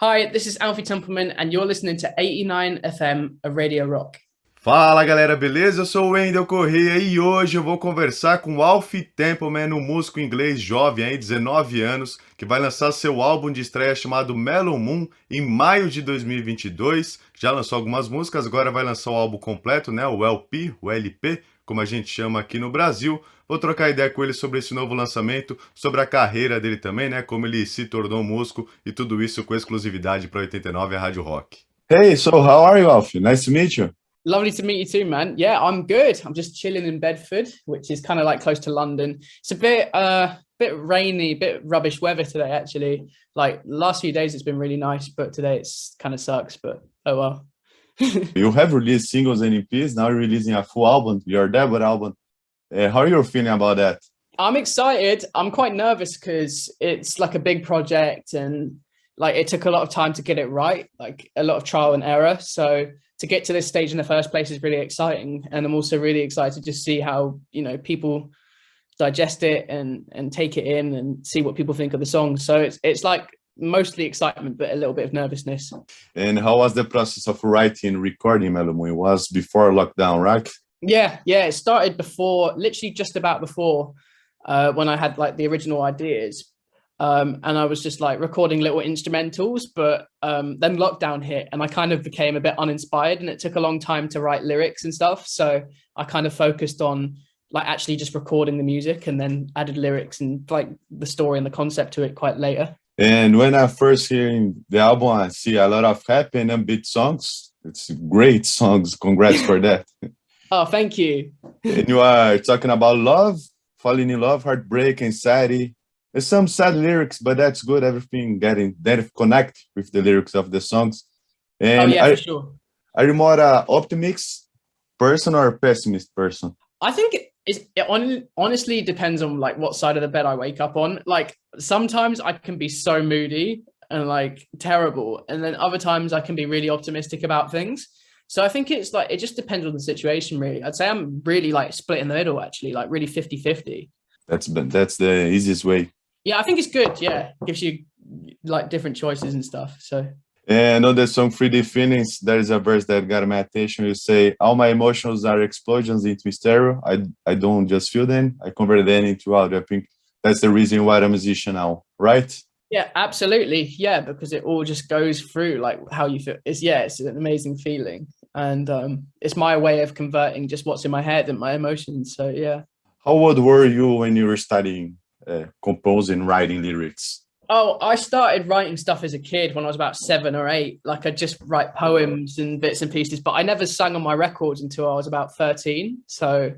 Hi, this is Alfie Templeman, and you're listening to 89 FM of Radio Rock. Fala galera, beleza? Eu sou o Wendell Correia e hoje eu vou conversar com o Alfie Templeman, um músico inglês jovem, aí, 19 anos, que vai lançar seu álbum de estreia chamado Mellow Moon em maio de 2022. Já lançou algumas músicas, agora vai lançar o álbum completo, né? O LP, o LP, como a gente chama aqui no Brasil. Vou trocar ideia com ele sobre esse novo lançamento, sobre a carreira dele também, né? Como ele se tornou músico e tudo isso com exclusividade para 89 a Rádio Rock. Hey, so how are you, Alfie? Nice to meet you. Lovely to meet you too, man. Yeah, I'm good. I'm just chilling in Bedford, which is kind of like close to London. It's a bit rainy, bit rubbish weather today, actually. Like last few days, it's been really nice, but today it's kind of sucks, but oh well. You have released singles and EPs. Now you're releasing a full album, your debut album. How are you feeling about that? I'm excited. I'm quite nervous because it's like a big project and like it took a lot of time to get it right, like a lot of trial and error. So to get to this stage in the first place is really exciting. And I'm also really excited to just see how, people digest it and take it in and see what people think of the song. So it's like mostly excitement, but a little bit of nervousness. And how was the process of writing and recording Mellow Moon? It was before lockdown, right? Yeah. It started before, literally just about before when I had like the original ideas. And I was just like recording little instrumentals, but then lockdown hit and I kind of became a bit uninspired and it took a long time to write lyrics and stuff. So I kind of focused on like actually just recording the music and then added lyrics and like the story and the concept to it quite later. And when I first hearing the album, I see a lot of happy and upbeat songs. It's great songs. Congrats for that. Oh, thank you. And you are talking about love, falling in love, heartbreak, anxiety. There's some sad lyrics, but that's good. Everything getting that connect with the lyrics of the songs. And for sure. Are you more an optimist person or a pessimist person? I think it honestly depends on like what side of the bed I wake up on. Like sometimes I can be so moody and like terrible, and then other times I can be really optimistic about things. So I think it's like it just depends on the situation, really. I'd say I'm really like split in the middle, actually, like really 50-50. That's the easiest way. Yeah, I think it's good. Yeah, gives you like different choices and stuff. So. And on the song 3D Feelings, there is a verse that got my attention. You say, all my emotions are explosions into stereo. I don't just feel them. I convert them into audio. I think that's the reason why I'm a musician now, right? Yeah, absolutely. Yeah, because it all just goes through like how you feel. It's an amazing feeling. And it's my way of converting just what's in my head and my emotions. So, yeah. How old were you when you were studying composing, writing lyrics? Oh, I started writing stuff as a kid when I was about 7 or 8. Like I'd just write poems and bits and pieces, but I never sang on my records until I was about 13. So,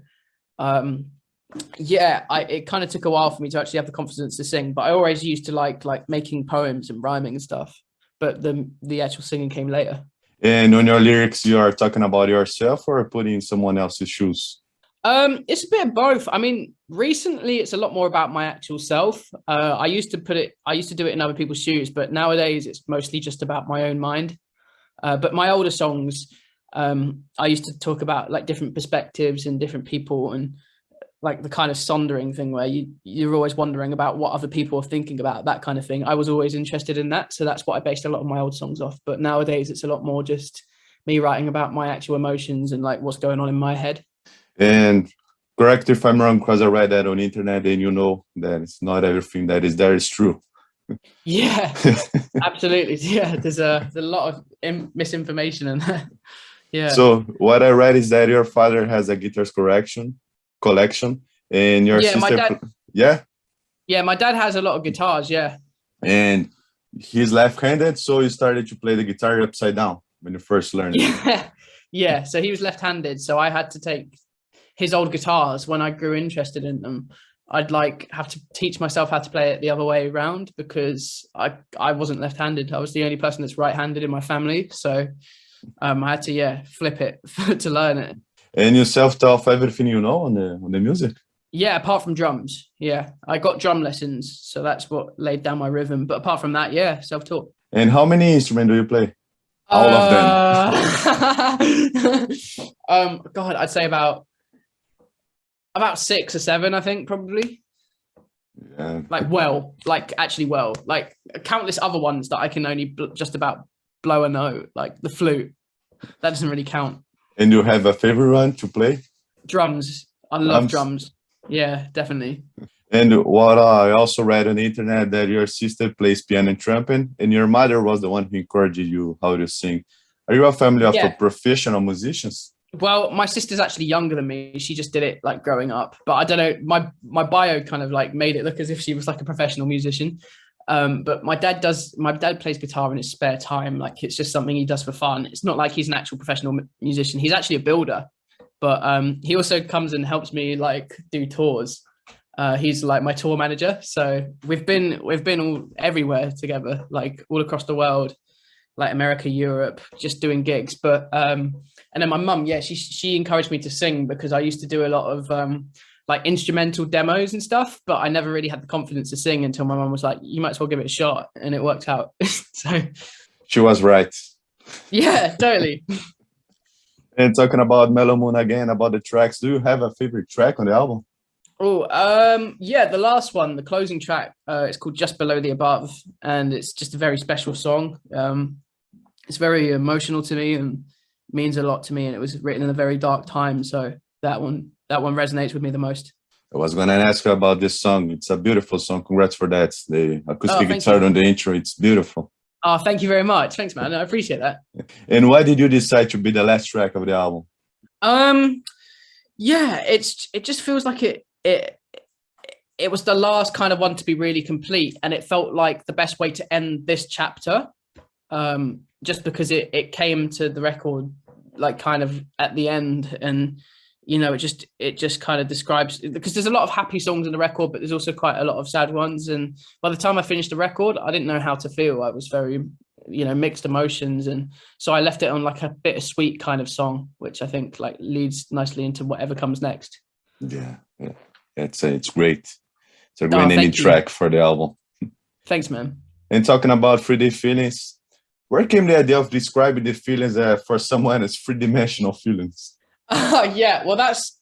it kind of took a while for me to actually have the confidence to sing. But I always used to like making poems and rhyming and stuff. But the actual singing came later. And on your lyrics, you are talking about yourself or putting someone else's shoes? It's a bit of both. I mean, recently it's a lot more about my actual self. I used to do it in other people's shoes, but nowadays it's mostly just about my own mind. But my older songs, I used to talk about like different perspectives and different people and like the kind of sondering thing where you're always wondering about what other people are thinking about, that kind of thing. I was always interested in that. So that's what I based a lot of my old songs off. But nowadays it's a lot more just me writing about my actual emotions and like what's going on in my head. And correct if I'm wrong, because I read that on the internet and you know that it's not everything that is there is true. Yeah, absolutely. Yeah, there's a lot of misinformation in that. Yeah. So what I read is that your father has a guitars collection and your sister. My dad, Yeah, my dad has a lot of guitars. Yeah. And he's left-handed, so you started to play the guitar upside down when you first learned it. Yeah. Yeah. So he was left-handed, so I had to take his old guitars when I grew interested in them. I'd like have to teach myself how to play it the other way around because I wasn't left-handed. I was the only person that's right-handed in my family. So I had to flip it to learn it. And you self-taught everything you know on the music? Yeah, apart from drums. Yeah, I got drum lessons, so that's what laid down my rhythm. But apart from that, yeah, self-taught. And how many instruments do you play? All of them. God, I'd say about 6 or 7, I think, probably. Yeah. Like actually well, like countless other ones that I can only just about blow a note, like the flute. That doesn't really count. And you have a favorite one to play? Drums. I love drums. Yeah, definitely. And what I also read on the internet that your sister plays piano and trumpet, and your mother was the one who encouraged you how to sing. Are you a family of professional musicians? Well, my sister's actually younger than me. She just did it like growing up, but I don't know. My bio kind of like made it look as if she was like a professional musician. But my dad plays guitar in his spare time. Like it's just something he does for fun. It's not like he's an actual professional musician. He's actually a builder, but he also comes and helps me like do tours. He's like my tour manager. So we've been all everywhere together, like all across the world, like America, Europe, just doing gigs. But and then my mum, she encouraged me to sing because I used to do a lot of like instrumental demos and stuff, but I never really had the confidence to sing until my mum was like, you might as well give it a shot, and it worked out. So she was right. Yeah, totally. And talking about Mellow Moon again, about the tracks, do you have a favorite track on the album? Yeah, the last one, the closing track, it's called Just Below the Above, and it's just a very special song. It's very emotional to me and means a lot to me, and it was written in a very dark time, so that one resonates with me the most. I was going to ask you about this song. It's a beautiful song. Congrats for that. The acoustic guitar on the intro, it's beautiful. Oh, thank you very much. Thanks, man. I appreciate that. And why did you decide to be the last track of the album? Yeah, it just feels like it was the last kind of one to be really complete, and it felt like the best way to end this chapter. Just because it came to the record like kind of at the end, and you know, it just kind of describes, because there's a lot of happy songs in the record, but there's also quite a lot of sad ones. And by the time I finished the record, I didn't know how to feel. I was very, you know, mixed emotions, and so I left it on like a bittersweet kind of song, which I think like leads nicely into whatever comes next. Yeah. It's great. It's a great ending track for the album. Thanks, man. And talking about 3D feelings, where came the idea of describing the feelings for someone as three-dimensional feelings? Yeah, well, that's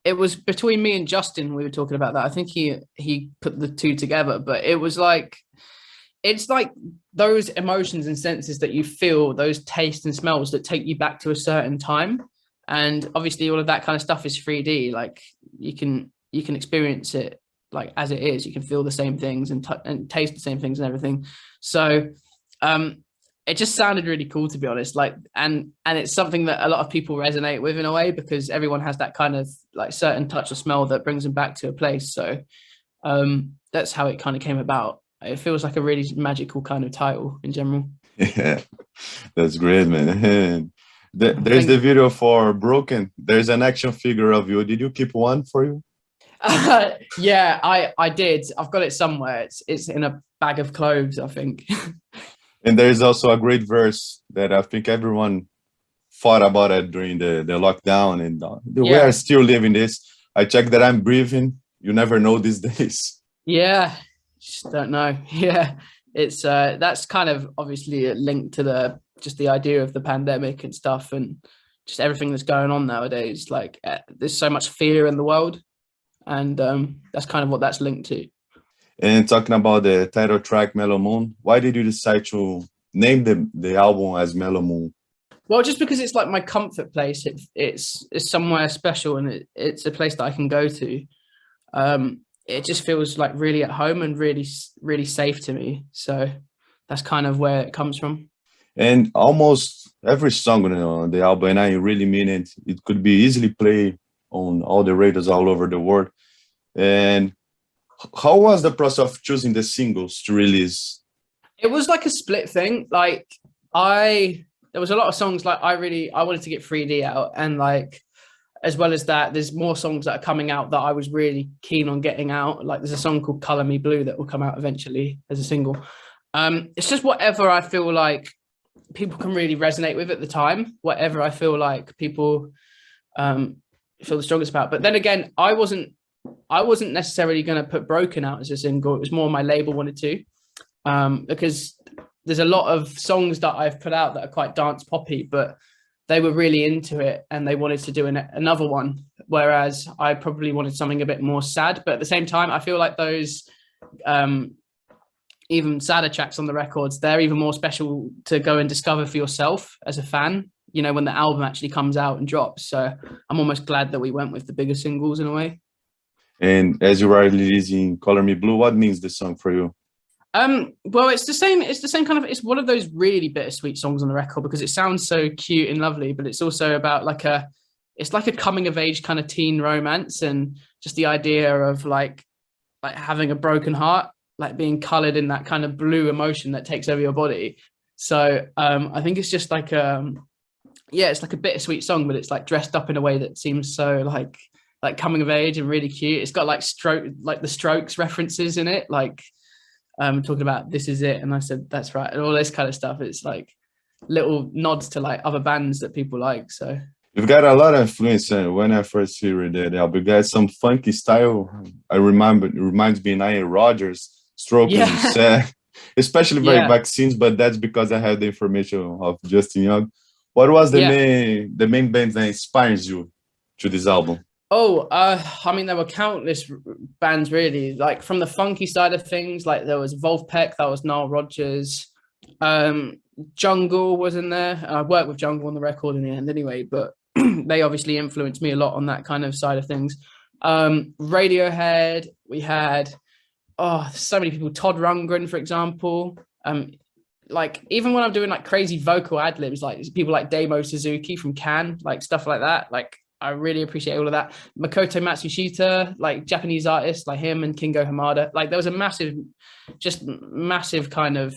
it was between me and Justin. We were talking about that. I think he put the two together, but it was like, it's like those emotions and senses that you feel, those tastes and smells that take you back to a certain time. And obviously all of that kind of stuff is 3D. Like you can experience it like as it is. You can feel the same things and taste the same things and everything. So it just sounded really cool, to be honest. Like, and it's something that a lot of people resonate with in a way, because everyone has that kind of like certain touch or smell that brings them back to a place. So that's how it kind of came about. It feels like a really magical kind of title in general. Yeah, that's great, man. There's the video for Broken. There's an action figure of you. Did you keep one for you? Yeah, I did. I've got it somewhere. It's in a bag of clothes, I think. And there's also a great verse that I think everyone thought about it during the lockdown, and we are still living this. I checked that I'm breathing. You never know these days. Yeah, just don't know. Yeah, it's that's kind of obviously linked to the idea of the pandemic and stuff, and just everything that's going on nowadays. Like there's so much fear in the world, and that's kind of what that's linked to. And talking about the title track, Mellow Moon, why did you decide to name the album as Mellow Moon? Well, just because it's like my comfort place. It's somewhere special, and it's a place that I can go to. It just feels like really at home and really, really safe to me. So that's kind of where it comes from. And almost every song on the album, and I really mean it, it could be easily played on all the radios all over the world. And how was the process of choosing the singles to release? It was like a split thing. Like there was a lot of songs like I wanted to get 3D out, and like as well as that, there's more songs that are coming out that I was really keen on getting out. Like there's a song called Color Me Blue that will come out eventually as a single. It's just whatever I feel like people can really resonate with at the time, whatever I feel like people feel the strongest about. But then again, I wasn't necessarily going to put Broken out as a single. It was more my label wanted to, because there's a lot of songs that I've put out that are quite dance poppy, but they were really into it and they wanted to do another one, whereas I probably wanted something a bit more sad. But at the same time, I feel like those even sadder tracks on the records, they're even more special to go and discover for yourself as a fan, you know, when the album actually comes out and drops. So I'm almost glad that we went with the bigger singles in a way. And as you are releasing Color Me Blue, what means this song for you? Well, it's the same kind of, it's one of those really bittersweet songs on the record because it sounds so cute and lovely, but it's also about it's like a coming of age kind of teen romance, and just the idea of like having a broken heart, like being colored in that kind of blue emotion that takes over your body. So I think it's just like it's like a bittersweet song, but it's like dressed up in a way that seems so like coming of age and really cute. It's got like the Strokes references in it, like talking about This Is It, and I said that's right, and all this kind of stuff. It's like little nods to like other bands that people like. So you've got a lot of influence. When I first heard that album, you got some funky style. I remember, it reminds me of Nile Rodgers, Strokes, especially by Vaccines, but that's because I had the information of Justin Young. What was the main band that inspires you to this album? Oh, I mean, there were countless bands really, like from the funky side of things, like there was Wolfpack, that was Nile Rodgers, Jungle was in there. I worked with Jungle on the record in the end anyway, but they obviously influenced me a lot on that kind of side of things. Radiohead, we had, so many people, Todd Rundgren, for example. Like even when I'm doing like crazy vocal ad-libs, like people like Damo Suzuki from Can, like stuff like that, like I really appreciate all of that. Makoto Matsushita, like Japanese artists like him, and Kingo Hamada. Like there was a massive kind of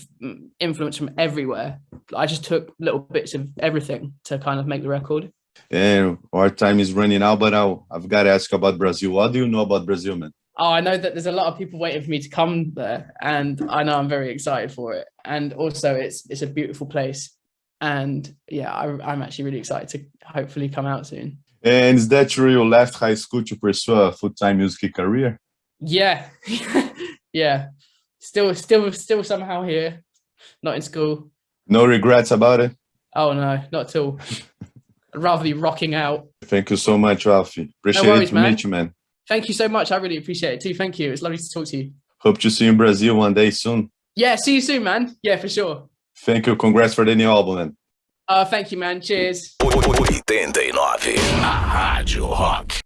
influence from everywhere. I just took little bits of everything to kind of make the record. And our time is running out, but I've got to ask about Brazil. What do you know about Brazil, man? Oh, I know that there's a lot of people waiting for me to come there, and I know I'm very excited for it. And also it's a beautiful place. And yeah, I'm actually really excited to hopefully come out soon. And is that true you left high school to pursue a full-time music career? Yeah. Yeah. Still somehow here. Not in school. No regrets about it? Oh no, not at all. I'd rather be rocking out. Thank you so much, Alfie. Appreciate No worries, it to meet you, man. Thank you so much. I really appreciate it too. Thank you. It's lovely to talk to you. Hope to see you in Brazil one day soon. Yeah, see you soon, man. Yeah, for sure. Thank you. Congrats for the new album, man. Thank you, man. Cheers. 89, a Rádio Rock.